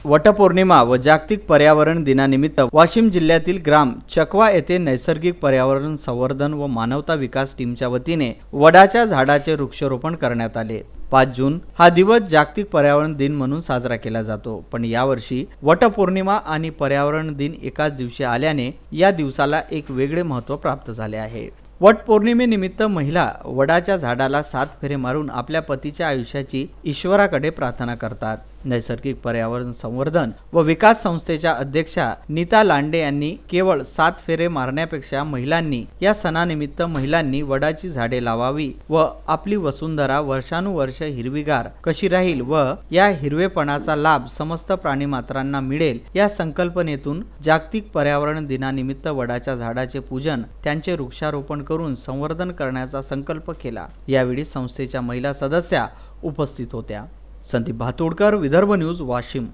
वटपौर्णिमा व जागतिक पर्यावरण दिनानिमित्त वाशिम जिल्ह्यातील ग्राम चकवा येथे नैसर्गिक पर्यावरण संवर्धन व मानवता विकास टीमच्या वतीने वडाच्या झाडाचे वृक्षारोपण करण्यात आले। 5 जून हा दिवस जागतिक पर्यावरण दिन म्हणून साजरा केला जातो, पण यावर्षी वटपौर्णिमा आणि पर्यावरण दिन एकाच दिवशी आल्याने या दिवसाला एक वेगळे महत्त्व प्राप्त झाले आहे। वटपौर्णिमेनिमित्त महिला वडाच्या झाडाला 7 फेरे मारून आपल्या पतीच्या आयुष्याची ईश्वराकडे प्रार्थना करतात। नैसर्गिक पर्यावरण संवर्धन व विकास संस्थेच्या अध्यक्षा नीता लांडे यांनी केवळ 7 फेरे मारण्यापेक्षा महिलांनी या सणानिमित्त महिलांनी वडाची झाडे लावावी व आपली वसुंधरा वर्षानुवर्ष हिरवीगार कशी राहील व या हिरवेपणाचा लाभ समस्त प्राणीमात्रांना मिळेल या संकल्पनेतून जागतिक पर्यावरण दिनानिमित्त वडाच्या झाडाचे पूजन, त्यांचे वृक्षारोपण करून संवर्धन करण्याचा संकल्प केला। यावेळी संस्थेच्या महिला सदस्या उपस्थित होत्या। संदीप भातोडकर, विदर्भ न्यूज, वाशिम।